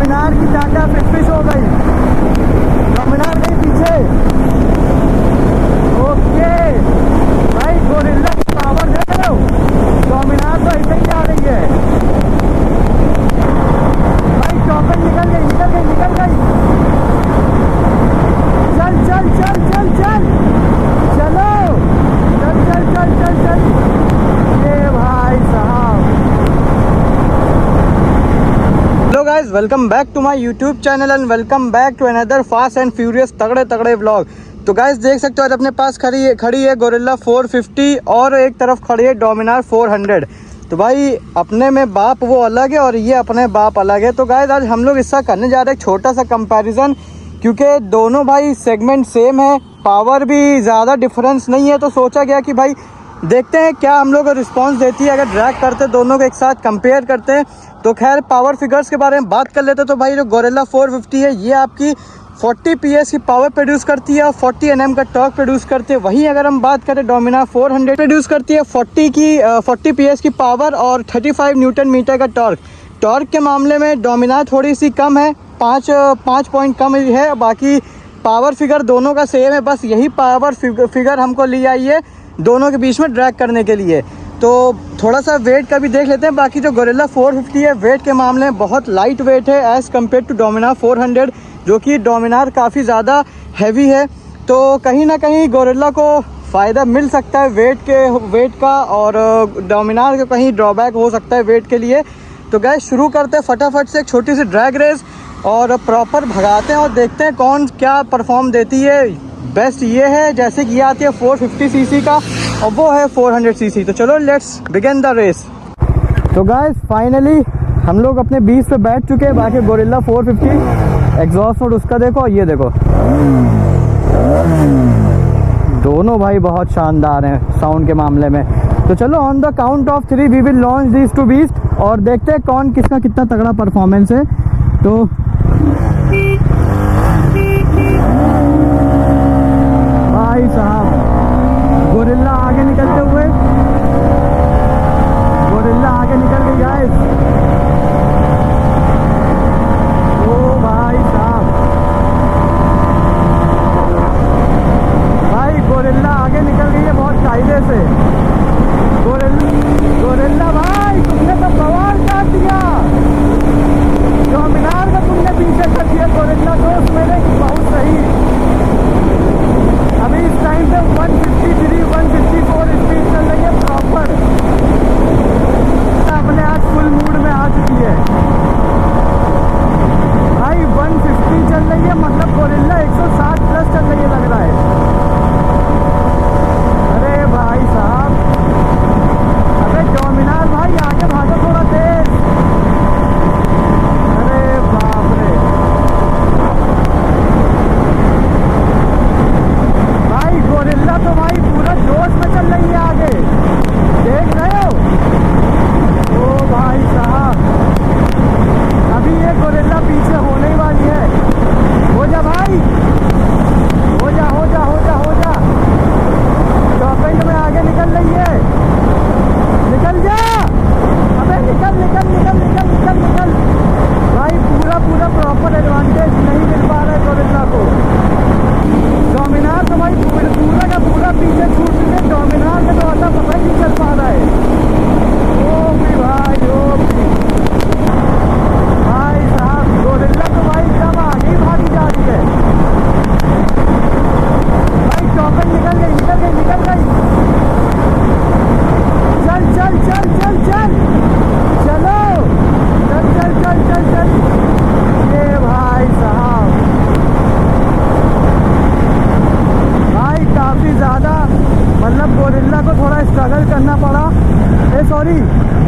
डोमिनार की टाटा फिश हो गई, डोमिनार नहीं पीछे। ओके भाई, गोरिल्ला की पावर देख रहे हो, डोमिनार तो ऐसे ही आ रही है भाई। टॉपिक निकल गई, निकल गई, निकल गई। चल चल चल चल चल चलो, चल चल चल चल चल। ये भाई साहब, hello guys, welcome back to my YouTube channel and welcome back to another fast and furious तगड़े तगड़े व्लॉग। तो गाइस देख सकते हो आज अपने पास खड़ी है गोरिल्ला 450 और एक तरफ खड़ी है डोमिनार 400। तो भाई अपने में बाप वो अलग है और ये अपने बाप अलग है। तो गाइस आज हम लोग इसका करने जा रहे हैं एक छोटा सा कंपैरिजन, क्योंकि दोनों भाई सेगमेंट सेम है, पावर भी ज़्यादा डिफरेंस नहीं है। तो सोचा गया कि भाई देखते हैं क्या हम लोग रिस्पांस देती है अगर ड्रैग करते दोनों को एक साथ कंपेयर करते हैं। तो खैर पावर फिगर्स के बारे में बात कर लेते हैं। तो भाई जो गोरिल्ला 450 है ये आपकी 40 PS की पावर प्रोड्यूस करती है और 40 Nm का टॉर्क प्रोड्यूस करती है। वहीं अगर हम बात करें डोमिनार 400 प्रोड्यूस करती है 40 PS की पावर और 35 न्यूटन मीटर का टॉर्क। टॉर्क के मामले में डोमिनार थोड़ी सी कम है, 5 पॉइंट कम है। बाकी पावर फिगर दोनों का सेम है, बस यही पावर फिगर हमको ली आई है दोनों के बीच में ड्रैग करने के लिए। तो थोड़ा सा वेट का भी देख लेते हैं। बाकी जो गोरिल्ला 450 है वेट के मामले में बहुत लाइट वेट है एज़ कम्पेयर टू डोमिनार 400, जो कि डोमिनार काफ़ी ज़्यादा हैवी है। तो कहीं ना कहीं गोरिल्ला को फ़ायदा मिल सकता है वेट का, और डोमिनार का कहीं ड्रॉबैक हो सकता है वेट के लिए। तो गैस शुरू करते हैं फटाफट से एक छोटी सी ड्रैग रेस और प्रॉपर भगाते हैं और देखते हैं कौन क्या परफॉर्म देती है। बेस्ट ये है जैसे कि ये आती है 450 सीसी का और वो है 400 सीसी। तो चलो लेट्स बिगिन द रेस। तो गाइस फाइनली हम लोग अपने 20 पे बैठ चुके हैं। बाकी गोरिल्ला 450 एग्जॉस्ट नोट उसका देखो, ये देखो, दोनों भाई बहुत शानदार हैं साउंड के मामले में। तो चलो on the count of 3 we will launch this two beast और देखते हैं कौन किसका कितना तगड़ा परफॉर्मेंस है। तो भाई साहब गोरिल्ला आगे निकलते हुए, गोरिल्ला आगे निकल गई गाइस। ओ भाई साहब, भाई गोरिल्ला आगे निकल गई है बहुत कायदे से। गोरिल्ला भाई तुमने तो बवाल काट दिया, डोमिनार का तुमने पीछे कर दिया। गोरिल्ला दोस्त मेरे बहुत सही। अभी इस टाइम पे 153 154 स्पीड चल रही है प्रॉपर, अपने आज फुल मूड में आ चुकी है भाई। 150 चल रही है, मतलब गोरिल्ला 160 प्लस चल रही है लग रहा है। अरे भाई साहब, अबे डोमिनार भाई आगे भागो थोड़ा तेज। अरे बाप रे भाई, गोरिल्ला तो भाई पूरा जोश में चल रही है आगे, देख रहे हो। ओ भाई साहब, अभी ये गोरिल्ला पीछे होने ही वाली है। हो जा भाई, हो जा हो जा हो जा हो जा। टॉप एंड में आगे निकल रही है, निकल जा, अबे निकल निकल निकल निकल निकल निकल। भाई पूरा प्रॉपर एडवांटेज नहीं मिल पा रहा है गोरिल्ला को। डोमिनार तो भाई पूरा का पूरा पीछे छूट चुके हैं। डोमिनार का तो आता पता ही नहीं चल पा रहा है। ओ भी भाई, ओ भी भाई साहब, गोरिल्ला तो भाई एकदम आगे ही भागी जा रही है भाई। टॉप एंड निकल गई, निकल गई, निकल गई। चल चल चल चल चल चलो, चल चल चल चल चल। ये भाई साहब भाई काफ़ी ज़्यादा, मतलब गोरिल्ला को थोड़ा स्ट्रगल करना पड़ा, सॉरी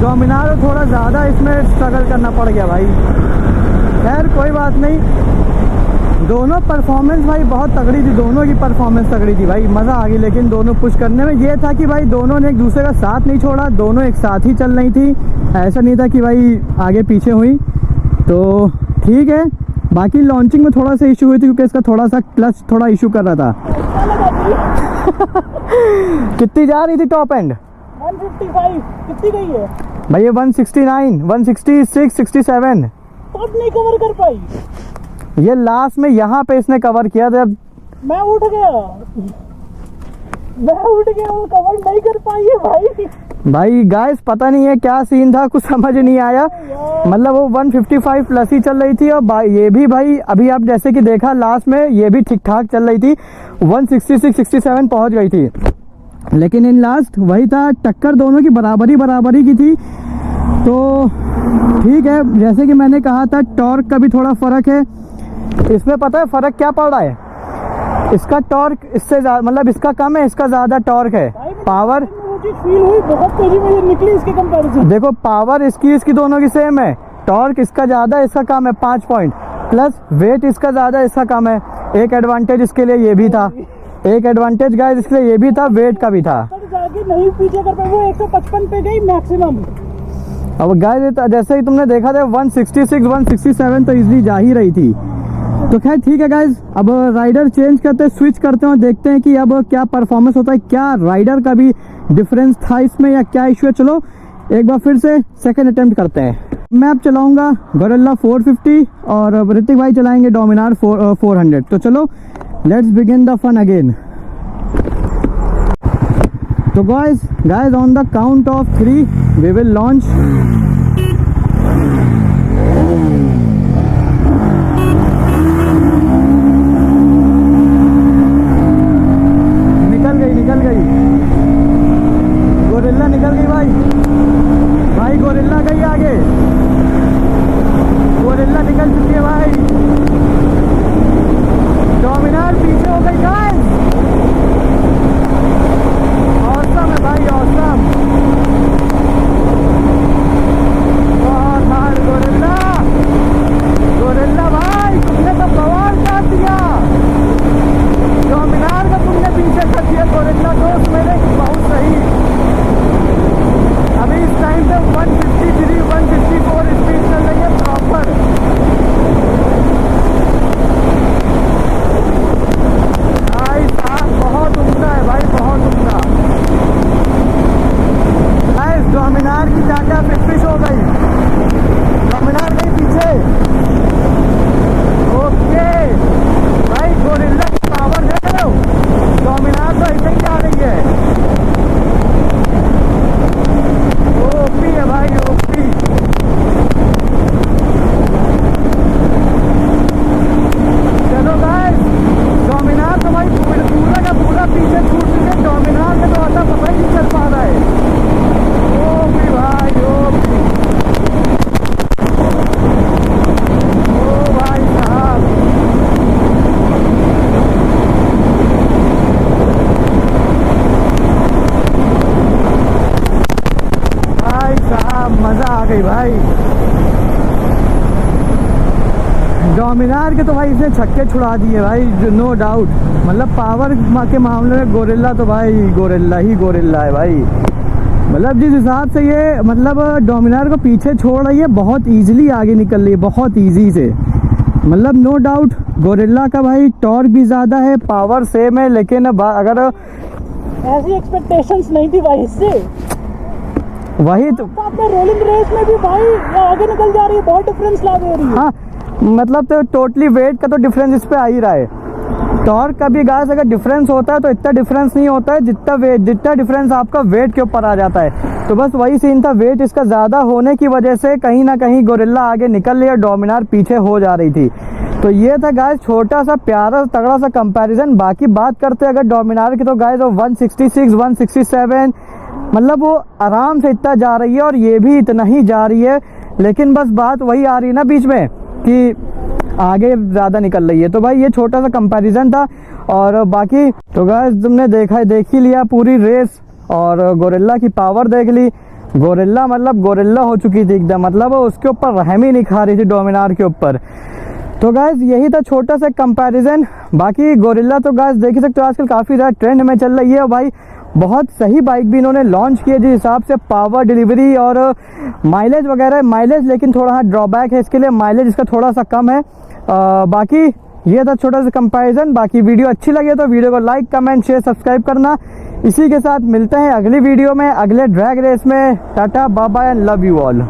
डोमिनार को थोड़ा ज़्यादा इसमें स्ट्रगल करना पड़ गया भाई। खैर कोई बात नहीं, दोनों परफॉर्मेंस भाई बहुत तगड़ी थी, दोनों की परफॉर्मेंस तगड़ी थी भाई, मज़ा आ गई। लेकिन दोनों पुश करने में ये था कि भाई दोनों ने एक दूसरे का साथ नहीं छोड़ा, दोनों एक साथ ही चल रही थी। ऐसा नहीं था कि भाई आगे पीछे हुई। तो ठीक है, बाकी लॉन्चिंग में थोड़ा सा इशू हुई थी क्योंकि इसका थोड़ा सा क्लच थोड़ा इशू कर रहा था। कितनी जा रही थी टॉप एंड? 155 कितनी गई है भाई? ये 169 166 67। तब नहीं कवर कर पाई। ये लास्ट में यहाँ पे इसने कवर किया था। मैं उठ गया, वो कवर नहीं कर पाई है भाई गाइस पता नहीं है क्या सीन था, कुछ समझ नहीं आया। मतलब वो 155 प्लस ही चल रही थी और ये भी भाई अभी आप जैसे कि देखा लास्ट में ये भी ठीक ठाक चल रही थी, 166-67 पहुंच गई थी। लेकिन इन लास्ट वही था, टक्कर दोनों की बराबरी की थी। तो ठीक है, जैसे कि मैंने कहा था टॉर्क का भी थोड़ा फर्क है इसमें। पता है फर्क क्या पड़ रहा है? इसका टॉर्क इससे मतलब इसका कम है, इसका ज्यादा टॉर्क है। पावर फील हुई, बहुत तेजी में निकली इसके कंपैरिजन। देखो पावर इसकी दोनों की सेम है, टॉर्क इसका ज्यादा इसका कम है 5 पॉइंट, प्लस वेट इसका ज्यादा इसका कम है। एक एडवांटेज इसके लिए ये भी था, एक एडवांटेज गाइस इसके लिए ये भी था, वेट का भी था। जाके नहीं पीछे कर पाए, वो 155 पे गई मैक्सिमम। अब गाइस जैसे ही तुमने देखा था 166-167 तो इजीली जा ही रही थी। तो खैर ठीक है गाइज, अब राइडर चेंज करते हैं, स्विच करते हैं और देखते हैं कि अब क्या परफॉर्मेंस होता है, क्या राइडर का भी डिफरेंस था इसमें या क्या इशू है। चलो एक बार फिर से सेकंड अटेम्प्ट करते हैं। मैं अब चलाऊंगा गोरिल्ला 450 और ऋतिक भाई चलाएंगे डोमिनार 400। तो चलो let's begin the fun again. तो guys on the count of 3 we will launch. निकल गई गोरिल्ला, निकल गई भाई गोरिल्ला गई आगे, गोरिल्ला निकल चुकी है भाई। डोमिनार पीछे हो गई गाइस। ऑसम है भाई, ऑसम, बहुत हार्ड गोरिल्ला भाई तुमने तो बवाल कर दिया। डोमिनार का तुमने पीछे कर दिया, गोरिल्ला दोस्त मेरे बहुत सही। अभी इस टाइम पे 153-154 स्पीड चल रही है प्रॉपर। भाई साहब बहुत उम्दा है भाई, बहुत उम्दा। डोमिनार की टाटा फिश हो गई, डोमिनार गई पीछे। ओके भाई गोरिल्ला की पावर देख रहे हो, डोमिनार तो ऐसे ही जा रही है। ओपी है भाई, ओपी। चलो गाइस, डोमिनार तो भाई पूरा का पूरा पीछे छूट चुके, डोमिनार का तो आता पता ही नहीं चल पा रहा है। ओपी भाई, ओपी। ओ भाई साहब, मजा आ गई भाई। डोमिनार के तो भाई इसने छक्के छुड़ा दिए भाई, नो डाउट। मतलब पावर के मामले में गोरिल्ला तो भाई गोरिल्ला है भाई। मतलब जिस हिसाब से ये मतलब डोमिनार को पीछे छोड़ रही है, बहुत इजीली आगे निकल रही है, बहुत इजी से। मतलब नो डाउट गोरिल्ला का भाई टॉर्क भी ज़्यादा है, पावर सेम है, लेकिन अगर ऐसी एक्सपेक्टेशंस नहीं थी भाई इससे। वही तो आपने रोलिंग रेस में भी भाई ये आगे निकल जा रही है, बहुत डिफरेंस ला दे रही है। हाँ मतलब तो टोटली वेट का तो डिफरेंस इस पे आ ही रहा है। टॉर्क का भी गाइस अगर डिफरेंस होता है तो इतना डिफरेंस नहीं होता है जितना डिफरेंस आपका वेट के ऊपर आ जाता है। तो बस वही सीन था, वेट इसका ज़्यादा होने की वजह से कहीं ना कहीं गोरिल्ला आगे निकल रही है, डोमिनार पीछे हो जा रही थी। तो ये था गाइस छोटा सा प्यारा तगड़ा सा कंपैरिजन। बाकी बात करते हैं अगर डोमिनार की, तो गाइस 166 167 मतलब वो आराम से इतना जा रही है और ये भी इतना ही जा रही है। लेकिन बस बात वही आ रही है ना बीच में कि आगे ज़्यादा निकल रही है। तो भाई ये छोटा सा कंपैरिजन था। और बाकी तो गाइस तुमने देख ही लिया पूरी रेस और गोरिल्ला की पावर देख ली। गोरिल्ला मतलब गोरिल्ला हो चुकी थी एकदम, मतलब उसके ऊपर रहम ही नहीं खा रही थी डोमिनार के ऊपर। तो गाइस यही था छोटा सा कंपैरिजन। बाकी गोरिल्ला तो गाइस देख ही सकते हो आजकल काफ़ी ज़्यादा ट्रेंड में चल रही है भाई। बहुत सही बाइक भी इन्होंने लॉन्च की है जिस हिसाब से पावर डिलीवरी और माइलेज वगैरह। माइलेज लेकिन थोड़ा हाँ ड्रॉबैक है इसके लिए, माइलेज इसका थोड़ा सा कम है। बाकी ये था छोटा सा कंपैरिजन। बाकी वीडियो अच्छी लगे तो वीडियो को लाइक कमेंट शेयर सब्सक्राइब करना। इसी के साथ मिलते हैं अगली वीडियो में अगले ड्रैग रेस में। Tata bye bye and love you all.